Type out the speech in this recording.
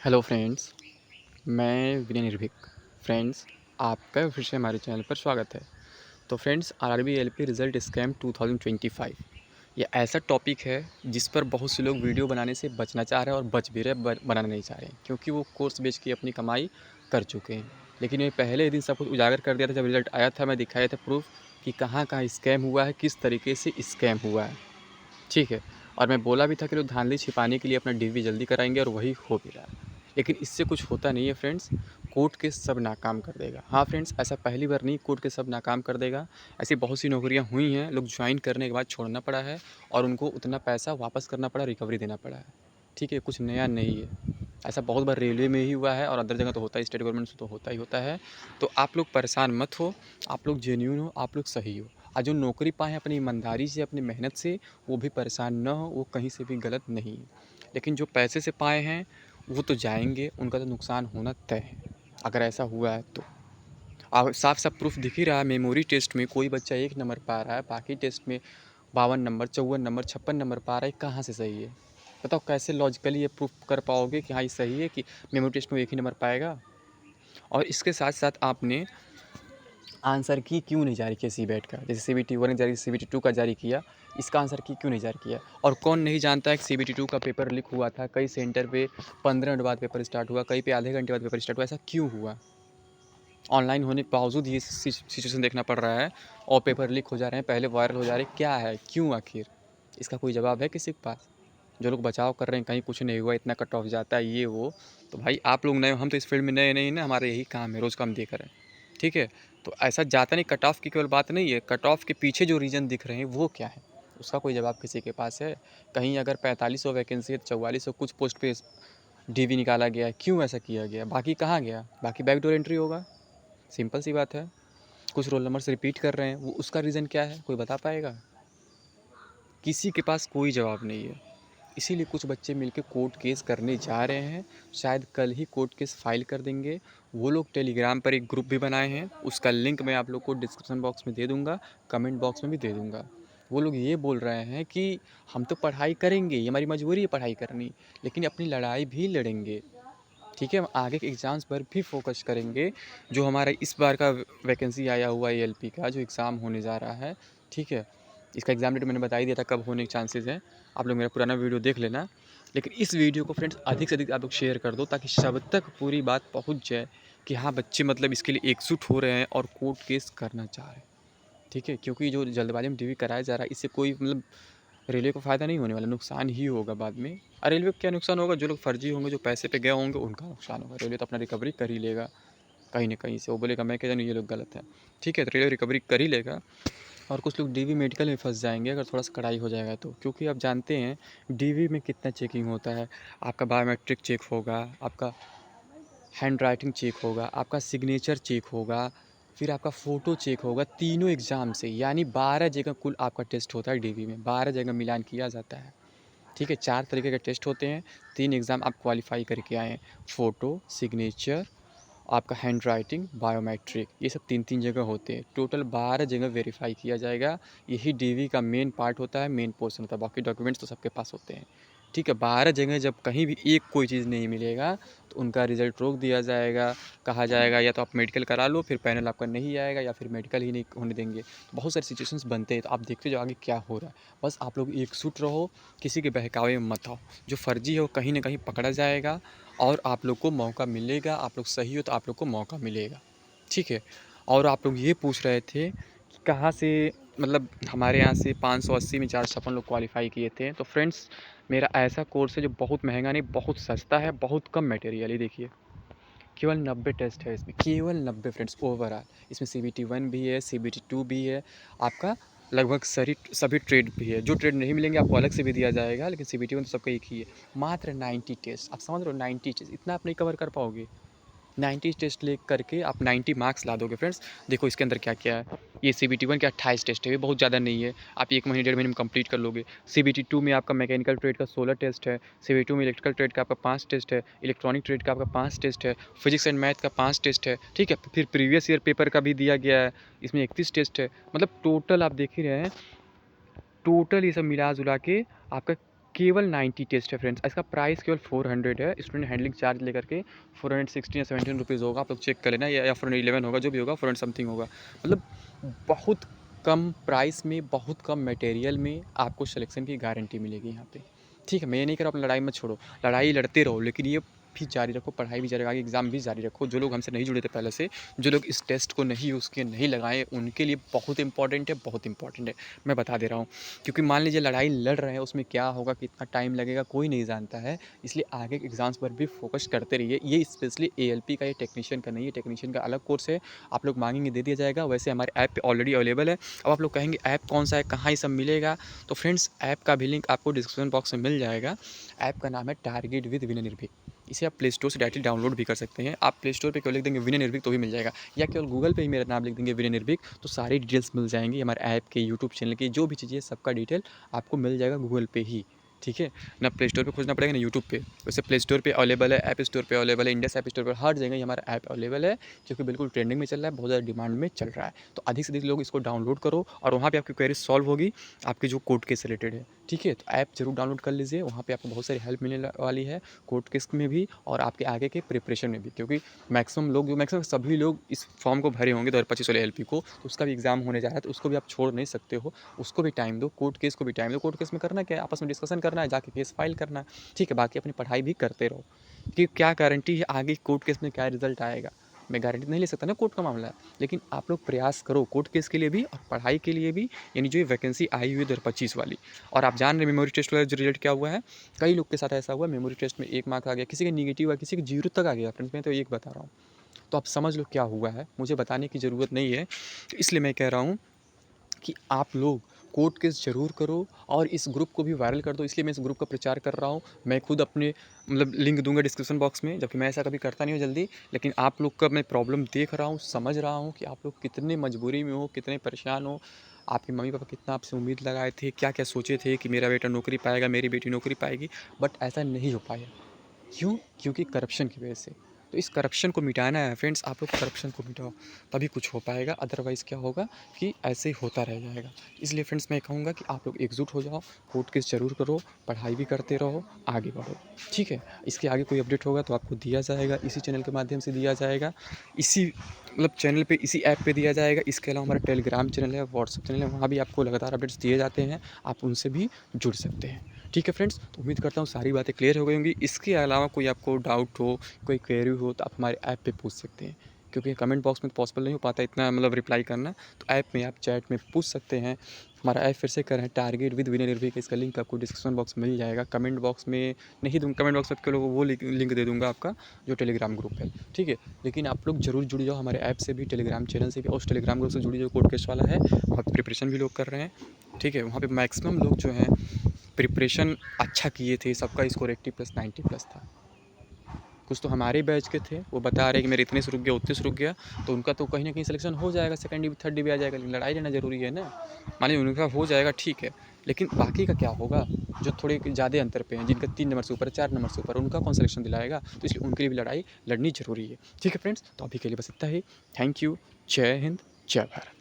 Hello friends, मैं विनय निर्भीक। Friends, आपका फिर से हमारे चैनल पर स्वागत है। तो friends, RRB LP result scam 2025 ये ऐसा टॉपिक है जिस पर बहुत से लोग वीडियो बनाने से बचना चाह रहे हैं और बच भी रहे, बनाना नहीं चाह रहे हैं, क्योंकि वो कोर्स बेच के अपनी कमाई कर चुके हैं। लेकिन ये पहले ही दिन सब कुछ उजागर कर दिया था। जब रिज़ल्ट आया था, मैं दिखाया था प्रूफ कि कहाँ कहाँ स्कैम हुआ है, किस तरीके से स्कैम हुआ है। ठीक है। और मैं बोला भी था कि लोग धांधली छिपाने के लिए अपना डीवी जल्दी कराएंगे, और वही हो भी रहा है। लेकिन इससे कुछ होता नहीं है फ्रेंड्स। कोर्ट केस सब नाकाम कर देगा। हाँ फ्रेंड्स, ऐसा पहली बार नहीं, कोर्ट केस सब नाकाम कर देगा। ऐसी बहुत सी नौकरियां हुई हैं, लोग ज्वाइन करने के बाद छोड़ना पड़ा है और उनको उतना पैसा वापस करना पड़ा, रिकवरी देना पड़ा है। ठीक है, कुछ नया नहीं है। ऐसा बहुत बार रेलवे में ही हुआ है और अदर जगह तो होता है, स्टेट गवर्नमेंट से तो होता ही होता है। तो आप लोग परेशान मत हो, आप लोग जेन्यून हो, आप लोग सही हो। आज जो नौकरी पाए हैं अपनी ईमानदारी से, अपनी मेहनत से, वो भी परेशान न हो, वो कहीं से भी गलत नहीं है। लेकिन जो पैसे से पाए हैं वो तो जाएंगे, उनका तो नुकसान होना तय है अगर ऐसा हुआ है तो। अब साफ साफ प्रूफ दिख ही रहा है। मेमोरी टेस्ट में कोई बच्चा 1 नंबर पा रहा है, बाकी टेस्ट में 52 नंबर, 54 नंबर, 56 नंबर पा रहा है। कहाँ से सही है? बताओ, कैसे लॉजिकली ये प्रूफ कर पाओगे कि हाँ ये सही है कि मेमोरी टेस्ट में 1 ही नंबर पाएगा? और इसके साथ साथ आपने आंसर की क्यों नहीं जारी किया सीबेट का? जैसे CBT 1 ने जारी, CBT 2 का जारी किया, इसका आंसर की क्यों नहीं जारी किया? और कौन नहीं जानता है कि CBT 2 का पेपर लीक हुआ था? कई सेंटर पे 15 मिनट बाद पेपर स्टार्ट हुआ, कहीं पे आधे घंटे बाद पेपर स्टार्ट हुआ। ऐसा क्यों हुआ? ऑनलाइन होने के बावजूद ये सिचुएशन देखना पड़ रहा है और पेपर लीक हो जा रहे हैं, पहले वायरल हो जा रहे हैं। क्या है, क्यों आखिर? इसका कोई जवाब है किसी के पास? जो लोग बचाव कर रहे हैं, कहीं कुछ नहीं हुआ, इतना कट ऑफ जाता है, ये वो। तो भाई आप लोग नए हो, हम तो इस फील्ड में नए नहीं ना, हमारा यही काम है, रोज़ काम देख रहे हैं। ठीक है। तो ऐसा जाता नहीं, कट ऑफ की केवल बात नहीं है, कट ऑफ के पीछे जो रीज़न दिख रहे हैं वो क्या है, उसका कोई जवाब किसी के पास है? कहीं अगर 4500 वैकेंसी है, 4400 कुछ पोस्ट पे डीवी निकाला गया है, क्यों ऐसा किया गया? बाकी कहाँ गया? बाकी बैकडोर एंट्री होगा, सिंपल सी बात है। कुछ रोल नंबर से रिपीट कर रहे हैं, वो उसका रीज़न क्या है, कोई बता पाएगा? किसी के पास कोई जवाब नहीं है। इसीलिए कुछ बच्चे मिलकर कोर्ट केस करने जा रहे हैं। शायद कल ही कोर्ट केस फाइल कर देंगे। वो लोग टेलीग्राम पर एक ग्रुप भी बनाए हैं, उसका लिंक मैं आप लोग को डिस्क्रिप्शन बॉक्स में दे दूँगा, कमेंट बॉक्स में भी दे दूँगा। वो लोग ये बोल रहे हैं कि हम तो पढ़ाई करेंगे, ये हमारी मजबूरी है पढ़ाई करनी, लेकिन अपनी लड़ाई भी लड़ेंगे। ठीक है, हम आगे के एग्ज़ाम्स पर भी फोकस करेंगे। जो हमारा इस बार का वैकेंसी आया हुआ है एएलपी का, जो एग्ज़ाम होने जा रहा है, ठीक है, इसका एग्ज़ाम डेट मैंने बता ही दिया था कब होने के चांसेस हैं। आप लोग मेरा पुराना वीडियो देख लेना। लेकिन इस वीडियो को फ्रेंड्स अधिक से अधिक आप लोग शेयर कर दो, ताकि सब तक पूरी बात पहुंच जाए कि हाँ बच्चे मतलब इसके लिए एकजुट हो रहे हैं और कोर्ट केस करना चाह रहे हैं। ठीक है, क्योंकि जो जल्दबाजी में डीवी कराया जा रहा है, इससे कोई मतलब रेलवे को फ़ायदा नहीं होने वाला, नुकसान ही होगा बाद में। और रेलवे को क्या नुकसान होगा? जो लोग फर्जी होंगे, जो पैसे पे गए होंगे, उनका नुकसान होगा। रेलवे तो अपना रिकवरी कर ही लेगा कहीं ना कहीं से। वो बोलेगा मैं क्या जानूँ, ये लोग गलत है। ठीक है, तो रेलवे रिकवरी कर ही लेगा। और कुछ लोग डीवी मेडिकल में फंस जाएंगे अगर थोड़ा सा कड़ाई हो जाएगा तो, क्योंकि आप जानते हैं डीवी में कितना चेकिंग होता है। आपका बायोमेट्रिक चेक होगा, आपका हैंड राइटिंग चेक होगा, आपका सिग्नेचर चेक होगा, फिर आपका फ़ोटो चेक होगा। तीनों एग्ज़ाम से, यानी 12 जगह कुल आपका टेस्ट होता है डीवी में, 12 जगह मिलान किया जाता है। ठीक है, 4 तरीके के टेस्ट होते हैं, 3 एग्ज़ाम आप क्वालिफाई करके आए हैं। फ़ोटो, सिग्नेचर, आपका हैंड राइटिंग, बायोमेट्रिक, ये सब 3-3 जगह होते हैं। टोटल 12 जगह वेरीफाई किया जाएगा। यही डीवी का मेन पार्ट होता है, मेन पोर्शन होता है। बाकी डॉक्यूमेंट्स तो सबके पास होते हैं। ठीक है, 12 जगह जब कहीं भी एक कोई चीज़ नहीं मिलेगा तो उनका रिज़ल्ट रोक दिया जाएगा। कहा जाएगा या तो आप मेडिकल करा लो, फिर पैनल आपका नहीं आएगा, या फिर मेडिकल ही नहीं होने देंगे। तो बहुत सारी सिचुएशंस बनते हैं, तो आप देखते जाओ आगे क्या हो रहा है। बस आप लोग एकजुट रहो, किसी के बहकावे में मत आओ। जो फर्जी है वो कहीं ना कहीं पकड़ा जाएगा और आप लोग को मौका मिलेगा। आप लोग सही हो तो आप लोग को मौका मिलेगा। ठीक है। और आप लोग ये पूछ रहे थे कि कहाँ से, मतलब हमारे यहाँ से 580 में 456 लोग क्वालिफाई किए थे। तो फ्रेंड्स, मेरा ऐसा कोर्स है जो बहुत महंगा नहीं, बहुत सस्ता है, बहुत कम मटेरियल है। देखिए, केवल 90 टेस्ट है इसमें, केवल 90 फ्रेंड्स ओवरऑल। इसमें CBT 1 भी है, CBT 2 भी है, आपका लगभग सभी ट्रेड भी है। जो ट्रेड नहीं मिलेंगे आपको अलग से भी दिया जाएगा, लेकिन CBT 1 तो सबका एक ही है। मात्र 90 टेस्ट, आप समझ रहे हो? 90 टेस्ट, इतना आप नहीं कवर कर पाओगे। 90 टेस्ट ले करके आप 90 मार्क्स ला दोगे फ्रेंड्स। देखो इसके अंदर क्या क्या है। ये CBT 1 के 28 टेस्ट है, ये बहुत ज़्यादा नहीं है, आप 1 महीने 1.5 महीने में कंप्लीट कर लोगे। CBT 2 में आपका मैकेनिकल ट्रेड का 16 टेस्ट है, CBT 2 में इलेक्ट्रिकल ट्रेड का आपका 5 टेस्ट है, इलेक्ट्रॉनिक ट्रेड का आपका 5 टेस्ट है, फिजिक्स एंड मैथ का 5 टेस्ट है। ठीक है, फिर प्रीवियस ईयर पेपर का भी दिया गया है, इसमें 31 टेस्ट है। मतलब टोटल आप देख ही रहे हैं, टोटल ये सब मिला जुला के आपका केवल 90 टेस्ट है फ्रेंड्स। इसका प्राइस केवल 400 है। स्टूडेंट हैंडलिंग चार्ज लेकर के 416 या 17 रुपीज़ होगा, आप लोग चेक कर लेना, या 411 होगा, जो भी होगा 400 समथिंग होगा। मतलब बहुत कम प्राइस में, बहुत कम मटेरियल में आपको सिलेक्शन की गारंटी मिलेगी यहाँ पे। ठीक है, मैं ये नहीं कह रहा आप लड़ाई मत छोड़ो, लड़ाई लड़ते रहो, लेकिन ये भी जारी रखो, पढ़ाई भी जारी रखो, आगे एग्ज़ाम भी जारी रखो। जो लोग हमसे नहीं जुड़े थे पहले से, जो लोग इस टेस्ट को नहीं यूज़ किए, नहीं लगाए, उनके लिए बहुत इंपॉर्टेंट है, बहुत इंपॉर्टेंट है, मैं बता दे रहा हूँ। क्योंकि मान लीजिए लड़ाई लड़ रहे हैं, उसमें क्या होगा, कितना टाइम लगेगा, कोई नहीं जानता है। इसलिए आगे के एग्ज़ाम्स पर भी फोकस करते रहिए। ये स्पेशली एएलपी का, ये टेक्नीशियन का नहीं है, टेक्नीशियन का अलग कोर्स है। आप लोग मांगेंगे दे दिया जाएगा। वैसे हमारे ऐप पे ऑलरेडी अवेलेबल है। अब आप लोग कहेंगे ऐप कौन सा है, कहाँ ये सब मिलेगा? तो फ्रेंड्स, ऐप का भी लिंक आपको डिस्क्रिप्शन बॉक्स में मिल जाएगा। ऐप का नाम है टारगेट विद विनय निर्भीक। इसे आप प्ले स्टोर से डायरेक्टली डाउनलोड भी कर सकते हैं। आप प्ले स्टोर पे केवल लिख देंगे विनय निर्भीक तो भी मिल जाएगा, या केवल गूगल पे ही मेरा नाम लिख देंगे विनय निर्भीक, तो सारी डिटेल्स मिल जाएंगी। हमारे ऐप के, यूट्यूब चैनल की, जो भी चीज़ें, सबका डिटेल आपको मिल जाएगा गूगल पे ही। ठीक है ना, प्ले स्टोर पे खोजना पड़ेगा ना यूट्यूब पे। वैसे प्ले स्टोर पे अवेलेबल है, ऐप स्टोर पे अवेलेबल है, इंडेक्स ऐप स्टोर पर, हर जगह ही हमारा ऐप अवेलेबल है, जो कि बिल्कुल ट्रेंडिंग में चल रहा है, बहुत ज़्यादा डिमांड में चल रहा है। तो अधिक से अधिक लोग इसको डाउनलोड करो, और वहाँ पे आपकी क्वेरी सॉल्व होगी, आपके जो कोर्ट केस रिलेटेड है। ठीक है, तो ऐप जरूर डाउनलोड कर लीजिए, वहाँ पे आपको बहुत सारी हेल्प मिलने वाली है, कोर्ट केस में भी और आपके आगे के प्रिपरेशन में भी। क्योंकि मैक्सिमम सभी लोग इस फॉर्म को भरे होंगे 2025 वाले एलपी को, तो उसका भी एग्जाम होने जा रहा है, तो उसको भी आप छोड़ नहीं सकते हो। उसको भी टाइम दो, कोर्ट केस को भी टाइम दो। कोर्ट केस में करना क्या है, आपस में डिस्कशन करना है, जाके केस फाइल करना है। ठीक है, बाकी अपनी पढ़ाई भी करते रहो, कि क्या गारंटी है आगे कोर्ट केस में क्या रिजल्ट आएगा। मैं गारंटी नहीं ले सकता ना, कोर्ट का मामला है, लेकिन आप लोग प्रयास करो कोर्ट केस के लिए भी और पढ़ाई के लिए भी। यानी जो ये वैकेंसी आई हुई है 2025 वाली, और आप जान रहे मेमोरी टेस्ट वाला जो रिजल्ट क्या हुआ है, कई लोग के साथ ऐसा हुआ, मेमोरी टेस्ट में 1 मार्क आ गया, किसी का निगेटिव हुआ, किसी का 0 तक आ गया। फ्रेंड्स, मैं तो एक बता रहा हूँ, तो आप समझ लो क्या हुआ है, मुझे बताने की ज़रूरत नहीं है। इसलिए मैं कह रहा हूँ कि आप लोग कोर्ट केस ज़रूर करो, और इस ग्रुप को भी वायरल कर दो। इसलिए मैं इस ग्रुप का प्रचार कर रहा हूँ। मैं खुद अपने लिंक दूंगा डिस्क्रिप्शन बॉक्स में, जबकि मैं ऐसा कभी करता नहीं हूँ जल्दी, लेकिन आप लोग का मैं प्रॉब्लम देख रहा हूँ, समझ रहा हूँ कि आप लोग कितने मजबूरी में हो, कितने परेशान हो। आपके मम्मी पापा कितना आपसे उम्मीद लगाए थे, क्या क्या सोचे थे कि मेरा बेटा नौकरी पाएगा, मेरी बेटी नौकरी पाएगी, बट ऐसा नहीं हो पाया। क्यों? क्योंकि करप्शन की वजह से। तो इस करप्शन को मिटाना है फ्रेंड्स, आप लोग करप्शन को मिटाओ, तभी कुछ हो पाएगा। अदरवाइज़ क्या होगा कि ऐसे ही होता रह जाएगा। इसलिए फ्रेंड्स, मैं कहूँगा कि आप लोग एकजुट हो जाओ, कोर्ट केस ज़रूर करो, पढ़ाई भी करते रहो, आगे बढ़ो। ठीक है, इसके आगे कोई अपडेट होगा तो आपको दिया जाएगा, इसी चैनल के माध्यम से दिया जाएगा, इसी चैनल पे, इसी ऐप पे दिया जाएगा। इसके अलावा हमारा टेलीग्राम चैनल है, व्हाट्सएप चैनल है, वहाँ भी आपको लगातार अपडेट्स दिए जाते हैं, आप उनसे भी जुड़ सकते हैं। ठीक है फ्रेंड्स, तो उम्मीद करता हूँ सारी बातें क्लियर हो गई होंगी। इसके अलावा कोई आपको डाउट हो, कोई क्वेरी हो, तो आप हमारे ऐप पे पूछ सकते हैं, क्योंकि कमेंट बॉक्स में तो पॉसिबल नहीं हो पाता इतना रिप्लाई करना। तो ऐप में आप चैट में पूछ सकते हैं। हमारा ऐप फिर से करें, टारगेट विद विनय निर्भीक, इसका लिंक आपको डिस्क्रिप्शन बॉक्स में मिल जाएगा। कमेंट बॉक्स में नहीं दूँगा, कमेंट बॉक्स में आपके लोगों को वो लिंक दे दूँगा आपका, जो टेलीग्राम ग्रुप है। ठीक है, लेकिन आप लोग जरूर जुड़ जाओ हमारे ऐप से भी, टेलीग्राम चैनल से भी, और उस टेलीग्राम ग्रुप से जुड़ी जो कोर्ट केस वाला है, वहाँ पर प्रिपरेशन भी लोग कर रहे हैं। ठीक है, वहाँ पर मैक्सिमम लोग जो हैं प्रिपरेशन अच्छा किए थे, सबका स्कोर 80+ 90+ था। कुछ तो हमारे बैच के थे, वो बता रहे कि मेरे इतने से रुक गया, उतने से रुक गया, तो उनका तो कहीं ना कहीं सिलेक्शन हो जाएगा, सेकंड डिवी थर्ड डिवी आ जाएगा। लेकिन लड़ाई लेना ज़रूरी है ना। मान लीजिए उनका हो जाएगा, ठीक है, लेकिन बाकी का क्या होगा, जो थोड़े ज़्यादा अंतर पे हैं, जिनका 3 नंबर से ऊपर, 4 नंबर से ऊपर, उनका कौन सिलेक्शन दिलाएगा? तो इसलिए उनके लिए भी लड़ाई लड़नी ज़रूरी है। ठीक है फ्रेंड्स, तो अभी के लिए बस इतना ही। Thank you. जय हिंद, जय भारत।